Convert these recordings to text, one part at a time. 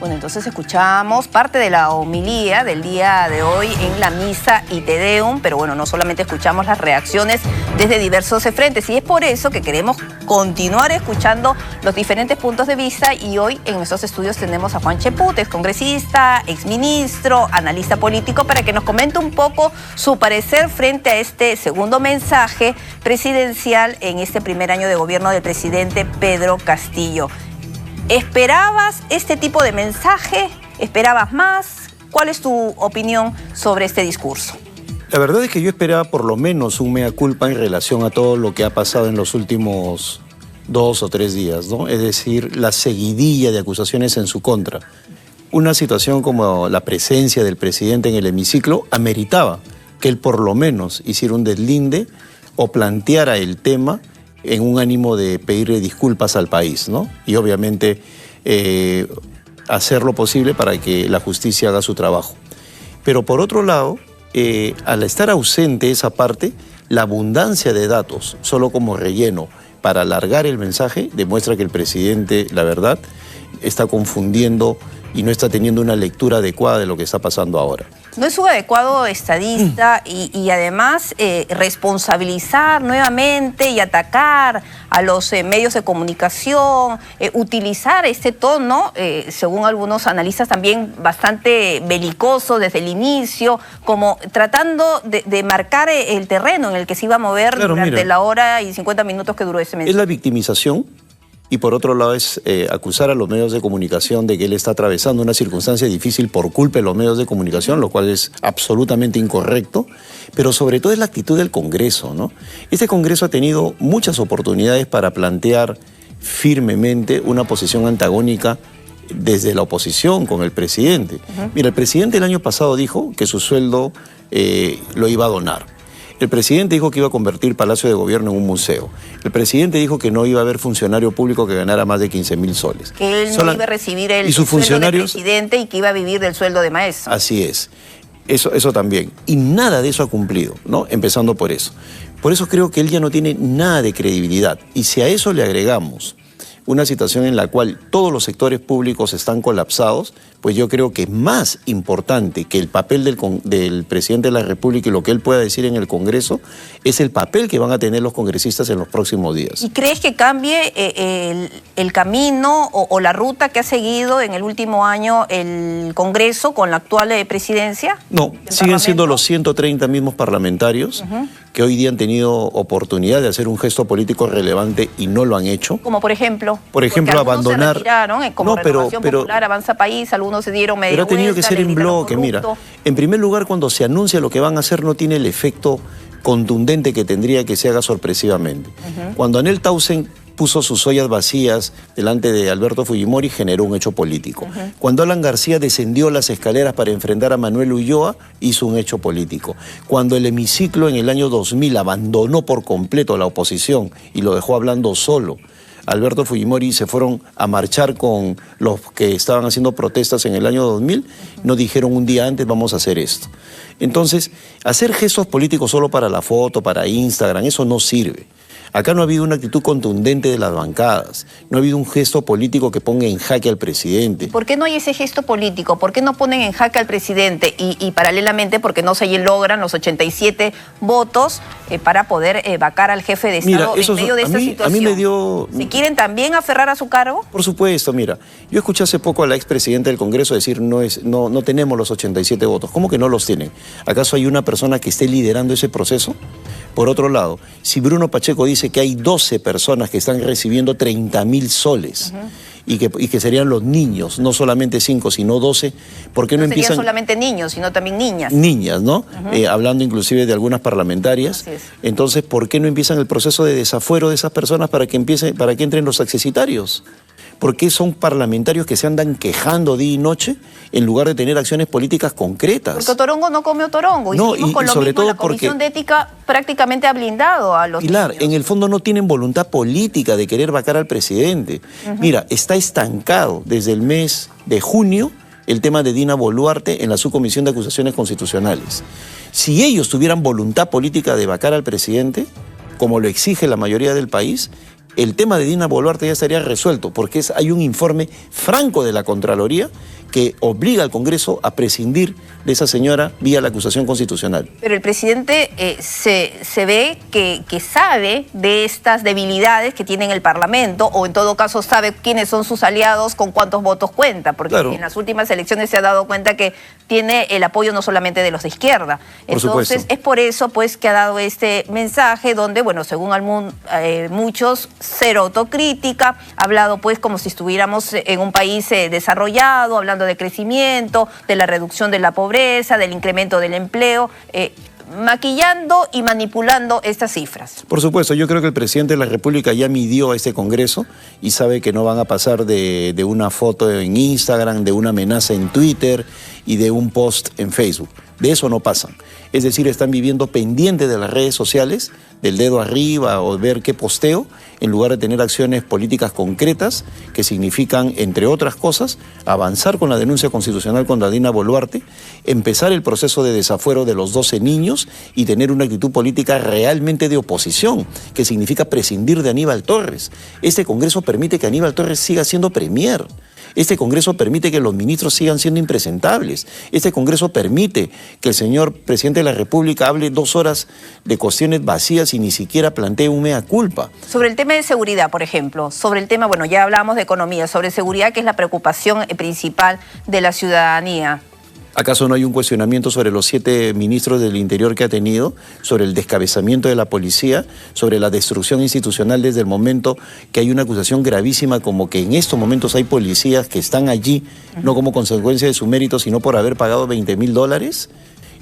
Bueno, entonces escuchamos parte de la homilía del día de hoy en la misa y Te Deum, pero bueno, no solamente escuchamos las reacciones desde diversos frentes, y es por eso que queremos continuar escuchando los diferentes puntos de vista, y hoy en nuestros estudios tenemos a Juan Cheput, excongresista, exministro, analista político, para que nos comente un poco su parecer frente a este segundo mensaje presidencial en este primer año de gobierno del presidente Pedro Castillo. ¿Esperabas este tipo de mensaje? ¿Esperabas más? ¿Cuál es tu opinión sobre este discurso? La verdad es que yo esperaba por lo menos un mea culpa en relación a todo lo que ha pasado en los últimos 2 o 3 días, ¿no? Es decir, la seguidilla de acusaciones en su contra. Una situación como la presencia del presidente en el hemiciclo ameritaba que él por lo menos hiciera un deslinde o planteara el tema en un ánimo de pedirle disculpas al país, ¿no? Y obviamente hacer lo posible para que la justicia haga su trabajo. Pero por otro lado, al estar ausente esa parte, la abundancia de datos, solo como relleno para alargar el mensaje, demuestra que el presidente, la verdad, está confundiendo y no está teniendo una lectura adecuada de lo que está pasando ahora. No es un adecuado estadista y además responsabilizar nuevamente y atacar a los medios de comunicación, utilizar este tono, según algunos analistas también bastante belicoso desde el inicio, como tratando de marcar el terreno en el que se iba a mover durante la hora y 50 minutos que duró ese mensaje. Es la victimización. Y por otro lado es acusar a los medios de comunicación de que él está atravesando una circunstancia difícil por culpa de los medios de comunicación, lo cual es absolutamente incorrecto, pero sobre todo es la actitud del Congreso, ¿no? Este Congreso ha tenido muchas oportunidades para plantear firmemente una posición antagónica desde la oposición con el presidente. Mira, el presidente el año pasado dijo que su sueldo lo iba a donar. El presidente dijo que iba a convertir Palacio de Gobierno en un museo. El presidente dijo que no iba a haber funcionario público que ganara más de 15.000 soles. Que él no iba a recibir el sueldo de presidente y que iba a vivir del sueldo de maestro. Así es. Eso también. Y nada de eso ha cumplido, ¿no? Empezando por eso. Por eso creo que él ya no tiene nada de credibilidad. Y si a eso le agregamos una situación en la cual todos los sectores públicos están colapsados, pues yo creo que es más importante que el papel del presidente de la República y lo que él pueda decir en el Congreso es el papel que van a tener los congresistas en los próximos días. ¿Y crees que cambie el camino o la ruta que ha seguido en el último año el Congreso con la actual presidencia? No, siguen siendo los 130 mismos parlamentarios que hoy día han tenido oportunidad de hacer un gesto político relevante y no lo han hecho. Como por ejemplo, abandonar. Se retiraron, como Renovación Popular, Avanza País, algunos se dieron medio Pero ha tenido que ser en bloque. Mira, en primer lugar, cuando se anuncia lo que van a hacer, no tiene el efecto contundente que tendría que se haga sorpresivamente. Cuando Anel Tausen puso sus ollas vacías delante de Alberto Fujimori, generó un hecho político. Cuando Alan García descendió las escaleras para enfrentar a Manuel Ulloa, hizo un hecho político. Cuando el hemiciclo en el año 2000 abandonó por completo a la oposición y lo dejó hablando solo, Alberto Fujimori se fueron a marchar con los que estaban haciendo protestas en el año 2000, no dijeron un día antes vamos a hacer esto. Entonces, hacer gestos políticos solo para la foto, para Instagram, eso no sirve. Acá no ha habido una actitud contundente de las bancadas, no ha habido un gesto político que ponga en jaque al presidente. ¿Por qué no hay ese gesto político? ¿Por qué no ponen en jaque al presidente? Y paralelamente, ¿por qué no se logran los 87 votos para poder vacar al jefe de Estado en medio de esta situación? A mí me dio... ¿Se quieren también aferrar a su cargo? Por supuesto, mira, yo escuché hace poco a la expresidenta del Congreso decir no tenemos los 87 votos. ¿Cómo que no los tienen? ¿Acaso hay una persona que esté liderando ese proceso? Por otro lado, si Bruno Pacheco dice que hay 12 personas que están recibiendo 30.000 soles y que serían los niños, no solamente 5, sino 12, ¿por qué no empiezan...? No serían solamente niños, sino también niñas. Niñas, ¿no? Hablando inclusive de algunas parlamentarias. Entonces, ¿por qué no empiezan el proceso de desafuero de esas personas para que entren los accesitarios? ¿Por qué son parlamentarios que se andan quejando día y noche en lugar de tener acciones políticas concretas? Porque Otorongo no come Otorongo. No, y con lo sobre mismo, todo la Comisión de Ética prácticamente ha blindado a los Pilar, niños. En el fondo no tienen voluntad política de querer vacar al presidente. Mira, está estancado desde el mes de junio el tema de Dina Boluarte en la Subcomisión de Acusaciones Constitucionales. Si ellos tuvieran voluntad política de vacar al presidente, como lo exige la mayoría del país, el tema de Dina Boluarte ya estaría resuelto, porque hay un informe franco de la Contraloría que obliga al Congreso a prescindir de esa señora vía la acusación constitucional. Pero el presidente se ve que sabe de estas debilidades que tiene en el Parlamento, o en todo caso sabe quiénes son sus aliados, con cuántos votos cuenta, porque claro, en las últimas elecciones se ha dado cuenta que tiene el apoyo no solamente de los de izquierda. Entonces es por eso pues que ha dado este mensaje donde, bueno, según muchos, cero autocrítica, ha hablado pues como si estuviéramos en un país desarrollado, hablando de crecimiento, de la reducción de la pobreza, del incremento del empleo, maquillando y manipulando estas cifras. Por supuesto, yo creo que el presidente de la República ya midió a este Congreso y sabe que no van a pasar de una foto en Instagram, de una amenaza en Twitter y de un post en Facebook. De eso no pasan. Es decir, están viviendo pendientes de las redes sociales, del dedo arriba o ver qué posteo, en lugar de tener acciones políticas concretas que significan, entre otras cosas, avanzar con la denuncia constitucional contra Dina Boluarte, empezar el proceso de desafuero de los 12 niños y tener una actitud política realmente de oposición, que significa prescindir de Aníbal Torres. Este Congreso permite que Aníbal Torres siga siendo premier. Este Congreso permite que los ministros sigan siendo impresentables. Este Congreso permite que el señor presidente de la República hable 2 horas de cuestiones vacías y ni siquiera plantee un mea culpa. Sobre el tema de seguridad, por ejemplo, sobre el tema, bueno, ya hablamos de economía, sobre seguridad, que es la preocupación principal de la ciudadanía. ¿Acaso no hay un cuestionamiento sobre los 7 ministros del Interior que ha tenido, sobre el descabezamiento de la policía, sobre la destrucción institucional desde el momento que hay una acusación gravísima como que en estos momentos hay policías que están allí, no como consecuencia de su mérito, sino por haber pagado $20.000?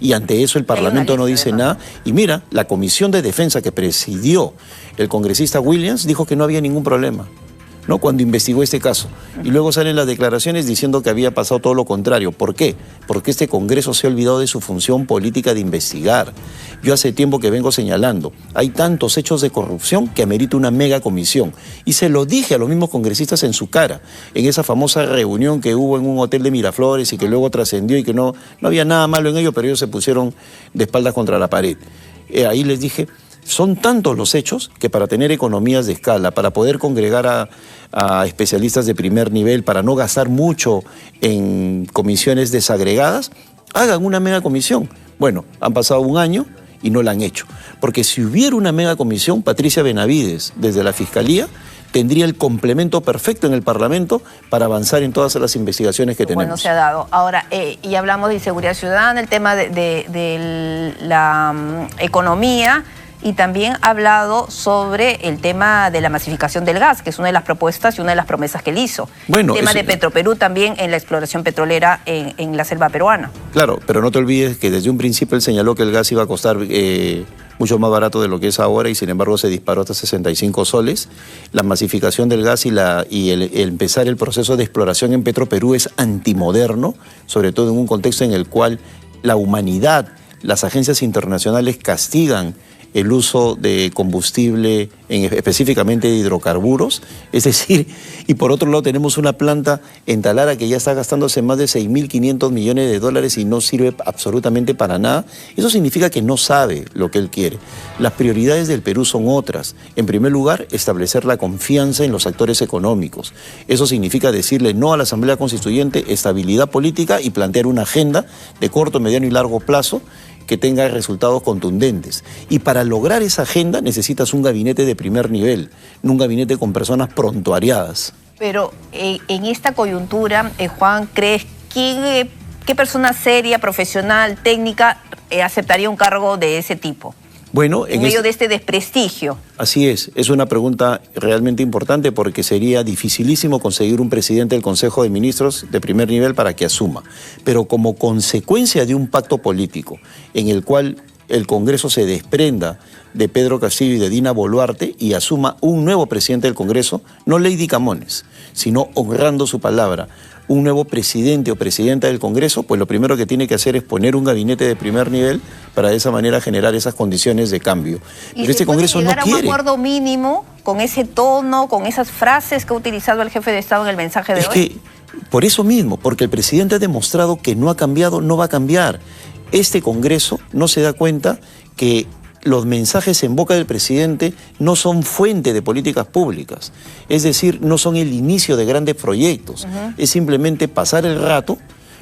Y ante eso el Parlamento no dice nada. Y mira, la Comisión de Defensa que presidió el congresista Williams dijo que no había ningún problema, ¿no?, cuando investigó este caso. Y luego salen las declaraciones diciendo que había pasado todo lo contrario. ¿Por qué? Porque este Congreso se ha olvidado de su función política de investigar. Yo hace tiempo que vengo señalando, hay tantos hechos de corrupción que amerita una mega comisión. Y se lo dije a los mismos congresistas en su cara, en esa famosa reunión que hubo en un hotel de Miraflores y que luego trascendió y que no había nada malo en ello, pero ellos se pusieron de espaldas contra la pared. Ahí les dije, son tantos los hechos que para tener economías de escala, para poder congregar a especialistas de primer nivel, para no gastar mucho en comisiones desagregadas, hagan una mega comisión. Bueno, han pasado 1 año y no la han hecho. Porque si hubiera una mega comisión, Patricia Benavides, desde la Fiscalía, tendría el complemento perfecto en el Parlamento para avanzar en todas las investigaciones que tenemos. Bueno, se ha dado. Ahora, y hablamos de inseguridad ciudadana, el tema de la economía, y también ha hablado sobre el tema de la masificación del gas, que es una de las propuestas y una de las promesas que él hizo. Bueno, el tema de Petroperú también en la exploración petrolera en la selva peruana. Claro, pero no te olvides que desde un principio él señaló que el gas iba a costar mucho más barato de lo que es ahora y sin embargo se disparó hasta 65 soles. La masificación del gas y el empezar el proceso de exploración en Petroperú es antimoderno, sobre todo en un contexto en el cual la humanidad, las agencias internacionales castigan el uso de combustible, específicamente de hidrocarburos, es decir, y por otro lado tenemos una planta en Talara que ya está gastándose más de $6.500 millones y no sirve absolutamente para nada. Eso significa que no sabe lo que él quiere. Las prioridades del Perú son otras. En primer lugar, establecer la confianza en los actores económicos. Eso significa decirle no a la Asamblea Constituyente, estabilidad política y plantear una agenda de corto, mediano y largo plazo que tenga resultados contundentes. Y para lograr esa agenda necesitas un gabinete de primer nivel, no un gabinete con personas prontuariadas. Pero en esta coyuntura, Juan, ¿crees qué persona seria, profesional, técnica aceptaría un cargo de ese tipo? Bueno, en medio de este desprestigio. Así es una pregunta realmente importante porque sería dificilísimo conseguir un presidente del Consejo de Ministros de primer nivel para que asuma. Pero como consecuencia de un pacto político en el cual el Congreso se desprenda de Pedro Castillo y de Dina Boluarte y asuma un nuevo presidente del Congreso, no Lady Camones, sino honrando su palabra, un nuevo presidente o presidenta del Congreso, pues lo primero que tiene que hacer es poner un gabinete de primer nivel para de esa manera generar esas condiciones de cambio. Pero este Congreso no quiere. ¿Y se puede llegar a un acuerdo mínimo con ese tono, con esas frases que ha utilizado el jefe de Estado en el mensaje de hoy? Es que por eso mismo, porque el presidente ha demostrado que no ha cambiado, no va a cambiar. Este Congreso no se da cuenta que los mensajes en boca del presidente no son fuente de políticas públicas. Es decir, no son el inicio de grandes proyectos. Es simplemente pasar el rato,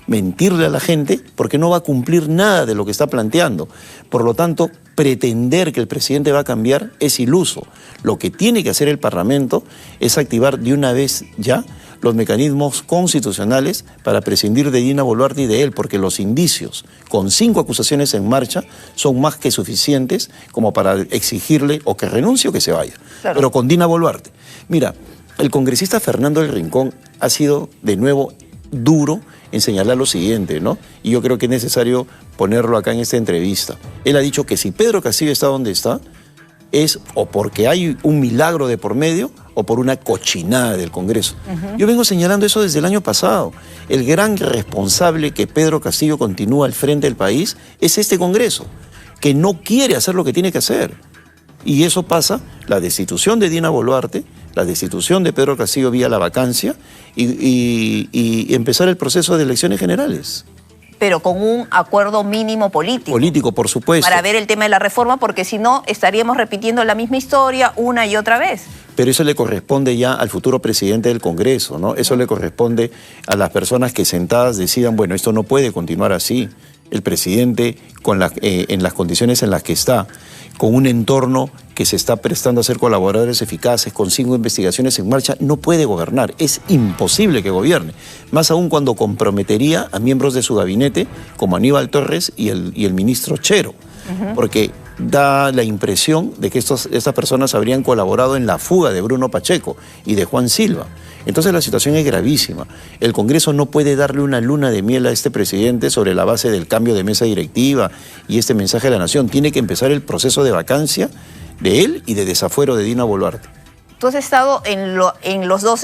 mentirle a la gente, porque no va a cumplir nada de lo que está planteando. Por lo tanto, pretender que el presidente va a cambiar es iluso. Lo que tiene que hacer el Parlamento es activar de una vez ya los mecanismos constitucionales para prescindir de Dina Boluarte y de él, porque los indicios, con 5 acusaciones en marcha, son más que suficientes como para exigirle o que renuncie o que se vaya. Claro. Pero con Dina Boluarte. Mira, el congresista Fernando del Rincón ha sido de nuevo duro en señalar lo siguiente, ¿no? Y yo creo que es necesario ponerlo acá en esta entrevista. Él ha dicho que si Pedro Castillo está donde está, es o porque hay un milagro de por medio o por una cochinada del Congreso. Yo vengo señalando eso desde el año pasado. El gran responsable que Pedro Castillo continúa al frente del país es este Congreso, que no quiere hacer lo que tiene que hacer. Y eso pasa, la destitución de Dina Boluarte, la destitución de Pedro Castillo vía la vacancia y empezar el proceso de elecciones generales. Pero con un acuerdo mínimo político. Político, por supuesto. Para ver el tema de la reforma, porque si no estaríamos repitiendo la misma historia una y otra vez. Pero eso le corresponde ya al futuro presidente del Congreso, ¿no? Eso le corresponde a las personas que sentadas decidan, bueno, esto no puede continuar así. El presidente, en las condiciones en las que está, con un entorno que se está prestando a ser colaboradores eficaces, con 5 investigaciones en marcha, no puede gobernar. Es imposible que gobierne. Más aún cuando comprometería a miembros de su gabinete, como Aníbal Torres y el ministro Chero. Porque da la impresión de que estas personas habrían colaborado en la fuga de Bruno Pacheco y de Juan Silva. Entonces la situación es gravísima. El Congreso no puede darle una luna de miel a este presidente sobre la base del cambio de mesa directiva y este mensaje a la nación. Tiene que empezar el proceso de vacancia de él y de desafuero de Dina Boluarte. Tú has estado en los dos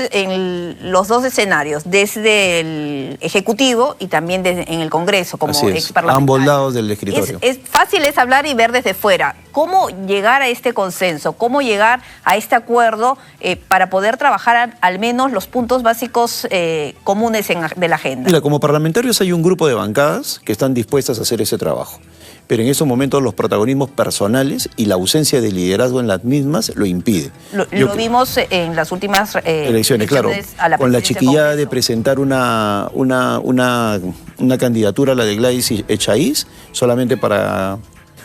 escenarios, desde el Ejecutivo y también en el Congreso, como exparlamentario. Ambos lados del escritorio. Es fácil es hablar y ver desde fuera. ¿Cómo llegar a este consenso? ¿Cómo llegar a este acuerdo para poder trabajar al menos los puntos básicos comunes de la agenda? Mira, como parlamentarios hay un grupo de bancadas que están dispuestas a hacer ese trabajo. Pero en estos momentos los protagonismos personales y la ausencia de liderazgo en las mismas lo impide. Lo vimos en las últimas elecciones, claro, con la chiquillada de presentar una candidatura a la de Gladys Echaíz solamente para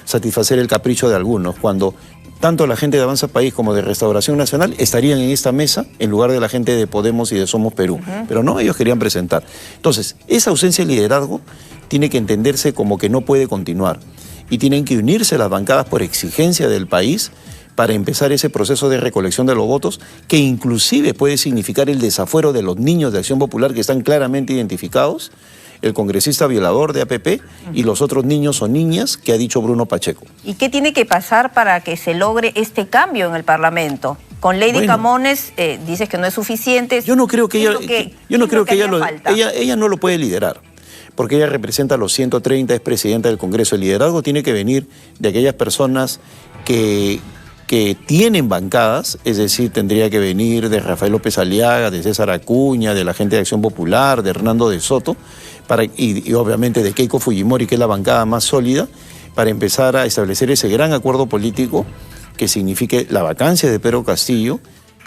satisfacer el capricho de algunos, cuando tanto la gente de Avanza País como de Restauración Nacional estarían en esta mesa en lugar de la gente de Podemos y de Somos Perú. Pero no, ellos querían presentar. Entonces, esa ausencia de liderazgo tiene que entenderse como que no puede continuar. Y tienen que unirse las bancadas por exigencia del país para empezar ese proceso de recolección de los votos, que inclusive puede significar el desafuero de los niños de Acción Popular que están claramente identificados, el congresista violador de APP y los otros niños o niñas que ha dicho Bruno Pacheco. ¿Y qué tiene que pasar para que se logre este cambio en el Parlamento? Con Lady Camones dices que no es suficiente. Yo no creo que ella no lo puede liderar, porque ella representa a los 130, es presidenta del Congreso. El liderazgo tiene que venir de aquellas personas que tienen bancadas, es decir, tendría que venir de Rafael López Aliaga, de César Acuña, de la gente de Acción Popular, de Hernando de Soto, y obviamente de Keiko Fujimori, que es la bancada más sólida, para empezar a establecer ese gran acuerdo político que signifique la vacancia de Pedro Castillo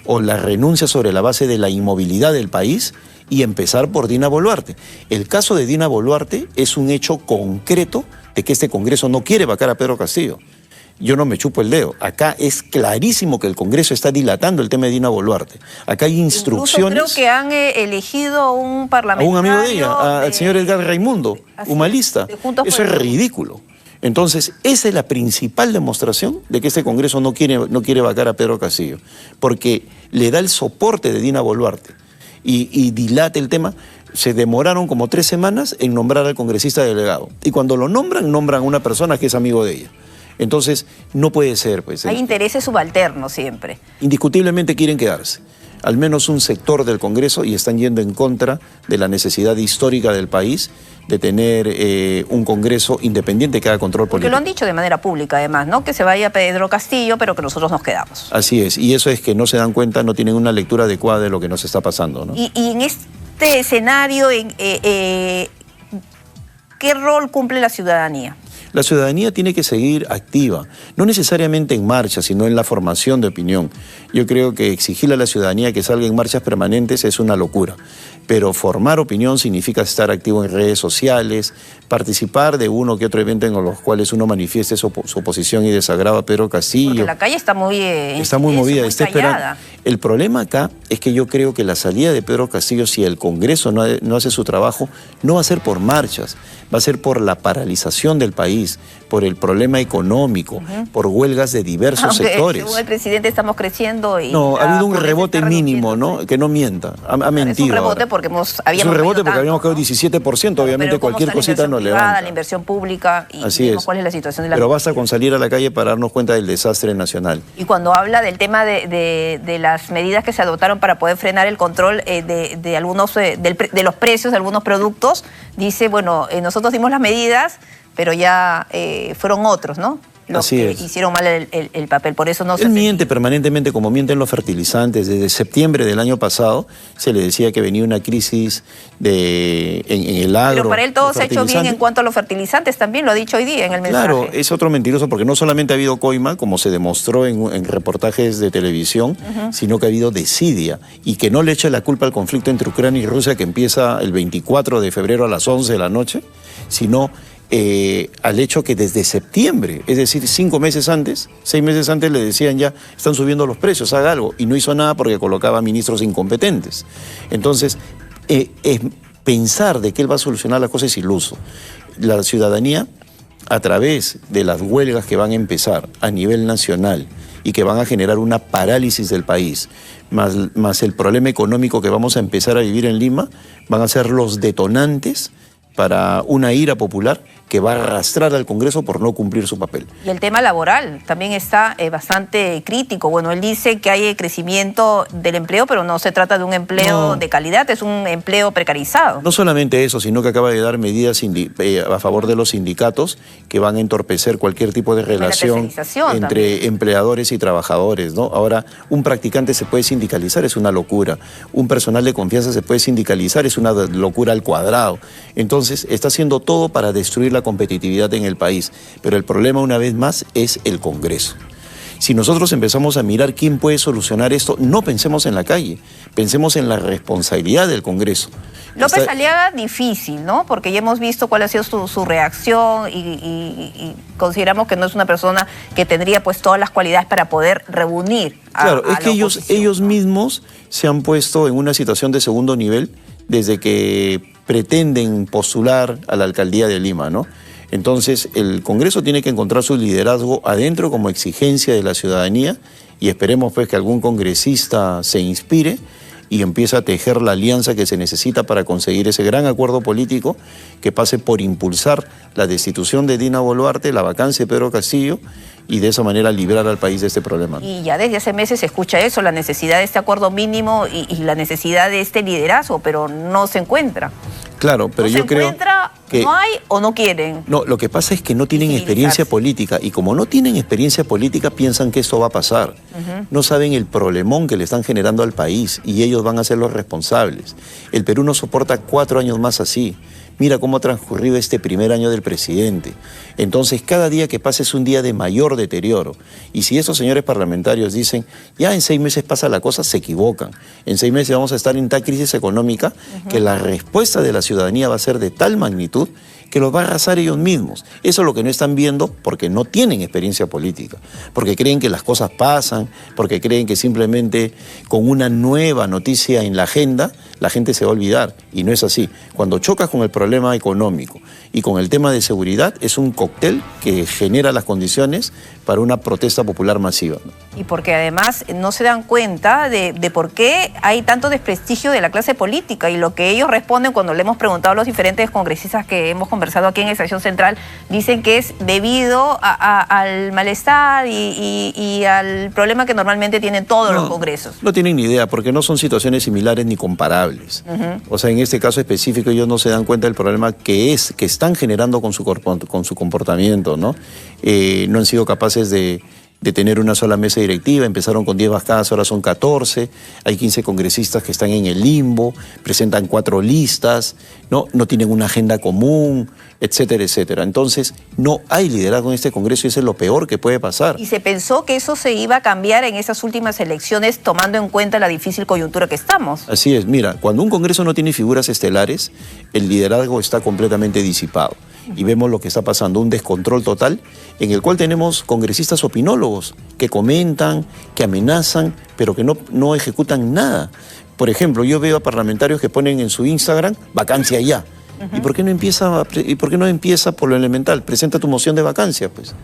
o la renuncia sobre la base de la inmovilidad del país y empezar por Dina Boluarte. El caso de Dina Boluarte es un hecho concreto de que este Congreso no quiere vacar a Pedro Castillo. Yo no me chupo el dedo. Acá es clarísimo que el Congreso está dilatando el tema de Dina Boluarte. Acá hay instrucciones. Incluso creo que han elegido un parlamentario. A un amigo de ella, al señor Edgar Raimundo, humanista. Eso es ridículo. Entonces, esa es la principal demostración de que este Congreso no quiere vacar a Pedro Castillo, porque le da el soporte de Dina Boluarte y dilata el tema. Se demoraron como 3 semanas en nombrar al congresista delegado. Y cuando lo nombran a una persona que es amigo de ella. Entonces, no puede ser. Pues, hay intereses subalternos siempre. Indiscutiblemente quieren quedarse. Al menos un sector del Congreso, y están yendo en contra de la necesidad histórica del país de tener un Congreso independiente que haga control político. Porque lo han dicho de manera pública, además, ¿no? Que se vaya Pedro Castillo, pero que nosotros nos quedamos. Así es, y eso es que no se dan cuenta, no tienen una lectura adecuada de lo que nos está pasando, ¿no? Y en este escenario, ¿qué rol cumple la ciudadanía? La ciudadanía tiene que seguir activa, no necesariamente en marcha, sino en la formación de opinión. Yo creo que exigirle a la ciudadanía que salga en marchas permanentes es una locura. Pero formar opinión significa estar activo en redes sociales, participar de uno que otro evento en los cuales uno manifieste su oposición y desagrado a Pedro Castillo. Porque la calle está muy movida, muy está esperando. El problema acá es que yo creo que la salida de Pedro Castillo, si el Congreso no hace su trabajo, no va a ser por marchas, va a ser por la paralización del país, por el problema económico, por huelgas de diversos sectores. Según el presidente estamos creciendo y... No, ha habido un rebote mínimo, ¿no? Que no mienta, ha mentido. Es un rebote ahora. Porque es un rebote porque habíamos quedado 17%, obviamente cualquier cosita nos levanta. La inversión pública y así vemos es. Cuál es la situación de la... Pero basta con salir a la calle para darnos cuenta del desastre nacional. Y cuando habla del tema de las medidas que se adoptaron para poder frenar el control de algunos de los precios de algunos productos, dice, bueno, nosotros dimos las medidas, pero ya fueron otros, ¿no? Los Así que es. hicieron mal el papel, por eso no se... Él miente permanentemente como mienten los fertilizantes. Desde septiembre del año pasado se le decía que venía una crisis en el agro. Pero para él todo se ha hecho bien en cuanto a los fertilizantes, también lo ha dicho hoy día en el mensaje. Claro, es otro mentiroso porque no solamente ha habido coima, como se demostró en reportajes de televisión, sino que ha habido desidia y que no le echa la culpa al conflicto entre Ucrania y Rusia que empieza el 24 de febrero a las 11 de la noche, sino... al hecho que desde septiembre, es decir, 5 meses antes, 6 meses antes le decían ya, están subiendo los precios, haga algo, y no hizo nada porque colocaba ministros incompetentes. Entonces, pensar de que él va a solucionar las cosas es iluso. La ciudadanía, a través de las huelgas que van a empezar a nivel nacional y que van a generar una parálisis del país, más el problema económico que vamos a empezar a vivir en Lima, van a ser los detonantes para una ira popular que va a arrastrar al Congreso por no cumplir su papel. Y el tema laboral también está bastante crítico. Bueno, él dice que hay crecimiento del empleo, pero no se trata de un empleo de calidad, es un empleo precarizado. No solamente eso, sino que acaba de dar medidas a favor de los sindicatos que van a entorpecer cualquier tipo de relación entre empleadores y trabajadores, ¿no? Ahora, un practicante se puede sindicalizar, es una locura. Un personal de confianza se puede sindicalizar, es una locura al cuadrado. Entonces, está haciendo todo para destruir la competitividad en el país. Pero el problema, una vez más, es el Congreso. Si nosotros empezamos a mirar quién puede solucionar esto, no pensemos en la calle, pensemos en la responsabilidad del Congreso. López Aliaga, difícil, ¿no? Porque ya hemos visto cuál ha sido su reacción y consideramos que no es una persona que tendría pues todas las cualidades para poder reunir a Claro, es que ellos ¿no? mismos se han puesto en una situación de segundo nivel desde que pretenden postular a la alcaldía de Lima, ¿no? Entonces, el Congreso tiene que encontrar su liderazgo adentro como exigencia de la ciudadanía y esperemos pues que algún congresista se inspire y empiece a tejer la alianza que se necesita para conseguir ese gran acuerdo político que pase por impulsar la destitución de Dina Boluarte, la vacancia de Pedro Castillo y de esa manera librar al país de este problema. Y ya desde hace meses se escucha eso, la necesidad de este acuerdo mínimo y la necesidad de este liderazgo, pero no se encuentra. Claro, pero yo creo que... ¿No hay o no quieren? No, lo que pasa es que no tienen experiencia política y como no tienen experiencia política piensan que esto va a pasar. No saben el problemón que le están generando al país y ellos van a ser los responsables. El Perú no soporta 4 años más así. Mira cómo ha transcurrido este primer año del presidente. Entonces, cada día que pasa es un día de mayor deterioro. Y si estos señores parlamentarios dicen, ya en 6 meses pasa la cosa, se equivocan. En 6 meses vamos a estar en tal crisis económica que la respuesta de la ciudadanía va a ser de tal magnitud que los va a arrasar ellos mismos. Eso es lo que no están viendo porque no tienen experiencia política, porque creen que las cosas pasan, porque creen que simplemente con una nueva noticia en la agenda la gente se va a olvidar, y no es así. Cuando chocas con el problema económico y con el tema de seguridad, es un cóctel que genera las condiciones para una protesta popular masiva, ¿no? Y porque además no se dan cuenta de por qué hay tanto desprestigio de la clase política y lo que ellos responden cuando le hemos preguntado a los diferentes congresistas que hemos conversado aquí en Estación Central, dicen que es debido al malestar y al problema que normalmente tienen todos los congresos. No tienen ni idea porque no son situaciones similares ni comparables. O sea, en este caso específico ellos no se dan cuenta del problema que están generando con su comportamiento, ¿no? No han sido capaces de de tener una sola mesa directiva. Empezaron con 10 bancadas, ahora son 14. Hay 15 congresistas que están en el limbo, presentan 4 listas, no tienen una agenda común, etcétera, etcétera. Entonces, no hay liderazgo en este Congreso y eso es lo peor que puede pasar. Y se pensó que eso se iba a cambiar en esas últimas elecciones, tomando en cuenta la difícil coyuntura que estamos. Así es. Mira, cuando un Congreso no tiene figuras estelares, el liderazgo está completamente disipado. Y vemos lo que está pasando, un descontrol total, en el cual tenemos congresistas opinólogos que comentan, que amenazan, pero que no ejecutan nada. Por ejemplo, yo veo a parlamentarios que ponen en su Instagram, vacancia ya. ¿Y por qué no empieza por lo elemental? Presenta tu moción de vacancia, pues.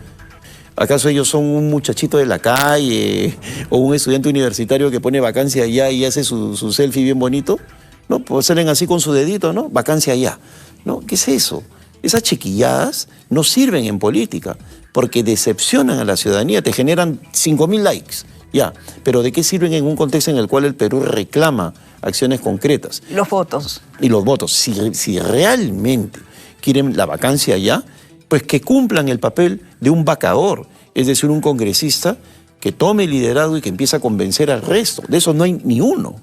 ¿Acaso ellos son un muchachito de la calle o un estudiante universitario que pone vacancia ya y hace su selfie bien bonito? No, pues salen así con su dedito, ¿no? Vacancia ya. ¿No? ¿Qué es eso? Esas chiquilladas no sirven en política porque decepcionan a la ciudadanía, te generan 5.000 likes, ya. Pero ¿de qué sirven en un contexto en el cual el Perú reclama acciones concretas? Los votos. Y los votos. Si realmente quieren la vacancia ya, pues que cumplan el papel de un vacador, es decir, un congresista que tome liderazgo y que empiece a convencer al resto. De eso no hay ni uno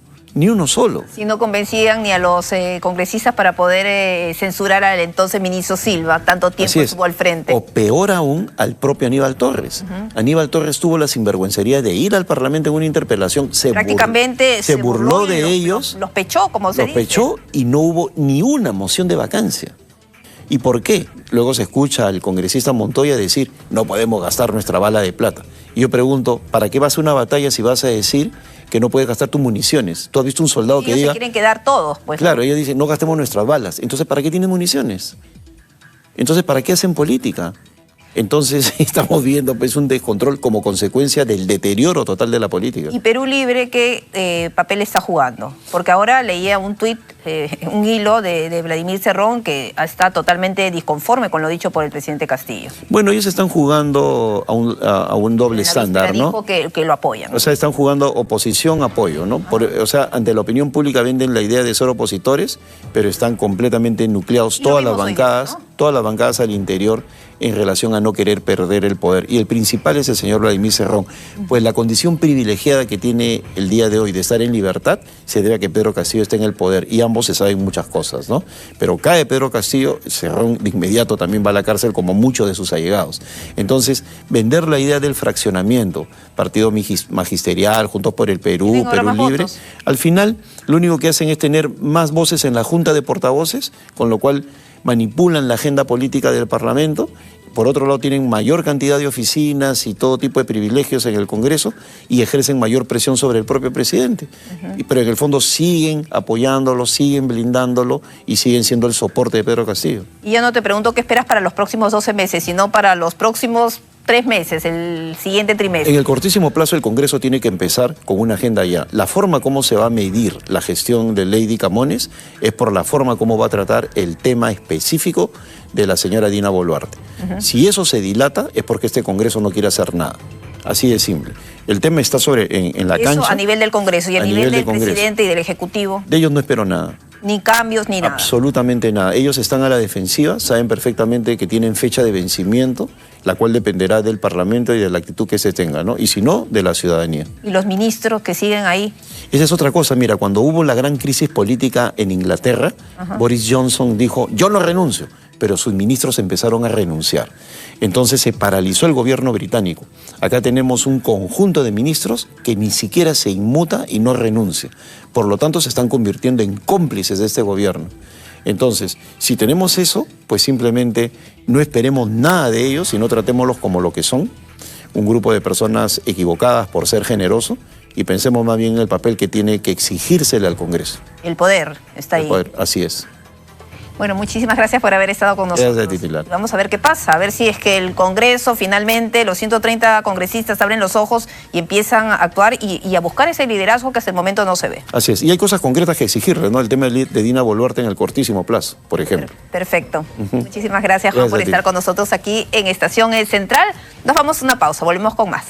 solo. Si no convencían ni a los congresistas para poder censurar al entonces ministro Silva, tanto tiempo estuvo al frente. O peor aún, al propio Aníbal Torres. Aníbal Torres tuvo la sinvergüencería de ir al Parlamento en una interpelación, prácticamente se burló de ellos. Los pechó, como se dice. Los pechó y no hubo ni una moción de vacancia. ¿Y por qué? Luego se escucha al congresista Montoya decir, no podemos gastar nuestra bala de plata. Y yo pregunto, ¿para qué vas a una batalla si vas a decir que no puedes gastar tus municiones? ¿Tú has visto un soldado que diga... Ellos se quieren quedar todos, pues. Claro, ellos dicen, no gastemos nuestras balas. Entonces, ¿para qué tienen municiones? Entonces, ¿para qué hacen política? Entonces estamos viendo pues, un descontrol como consecuencia del deterioro total de la política. ¿Y Perú Libre qué papel está jugando? Porque ahora leía un tuit, un hilo de Vladimir Cerrón que está totalmente disconforme con lo dicho por el presidente Castillo. Bueno, ellos están jugando a un doble estándar, ¿no? Dijo que lo apoyan. O sea, están jugando oposición-apoyo, ¿no? O sea, ante la opinión pública venden la idea de ser opositores, pero están completamente nucleados todas las bancadas al interior en relación a no querer perder el poder. Y el principal es el señor Vladimir Cerrón. Pues la condición privilegiada que tiene el día de hoy de estar en libertad se debe a que Pedro Castillo esté en el poder. Y ambos se saben muchas cosas, ¿no? Pero cae Pedro Castillo, Cerrón de inmediato también va a la cárcel como muchos de sus allegados. Entonces, vender la idea del fraccionamiento, partido magisterial, Juntos por el Perú, Perú Libre, votos. Al final lo único que hacen es tener más voces en la Junta de Portavoces, con lo cual manipulan la agenda política del Parlamento. Por otro lado, tienen mayor cantidad de oficinas y todo tipo de privilegios en el Congreso y ejercen mayor presión sobre el propio presidente. Pero en el fondo siguen apoyándolo, siguen blindándolo y siguen siendo el soporte de Pedro Castillo. Y yo no te pregunto qué esperas para los próximos 12 meses, sino para los próximos 3 meses, el siguiente trimestre. En el cortísimo plazo el Congreso tiene que empezar con una agenda ya. La forma como se va a medir la gestión de Lady Camones es por la forma como va a tratar el tema específico de la señora Dina Boluarte. Si eso se dilata es porque este Congreso no quiere hacer nada. Así de simple. El tema está en la cancha. Eso a nivel del Congreso y a nivel del presidente y del Ejecutivo. De ellos no espero nada. Ni cambios, ni nada. Absolutamente nada. Ellos están a la defensiva, saben perfectamente que tienen fecha de vencimiento, la cual dependerá del Parlamento y de la actitud que se tenga, ¿no? Y si no, de la ciudadanía. ¿Y los ministros que siguen ahí? Esa es otra cosa. Mira, cuando hubo la gran crisis política en Inglaterra, Boris Johnson dijo, yo no renuncio, pero sus ministros empezaron a renunciar. Entonces se paralizó el gobierno británico. Acá tenemos un conjunto de ministros que ni siquiera se inmuta y no renuncia. Por lo tanto, se están convirtiendo en cómplices de este gobierno. Entonces, si tenemos eso, pues simplemente no esperemos nada de ellos, sino tratémoslos como lo que son, un grupo de personas equivocadas por ser generoso, y pensemos más bien en el papel que tiene que exigírsele al Congreso. El poder está ahí. El poder, así es. Bueno, muchísimas gracias por haber estado con nosotros. Gracias, titular. Vamos a ver qué pasa, a ver si es que el Congreso finalmente, los 130 congresistas abren los ojos y empiezan a actuar y a buscar ese liderazgo que hasta el momento no se ve. Así es, y hay cosas concretas que exigirle, ¿no? El tema de Dina Boluarte en el cortísimo plazo, por ejemplo. Perfecto. Muchísimas gracias, Juan, por estar con nosotros aquí en Estación Central. Nos vamos a una pausa, volvemos con más.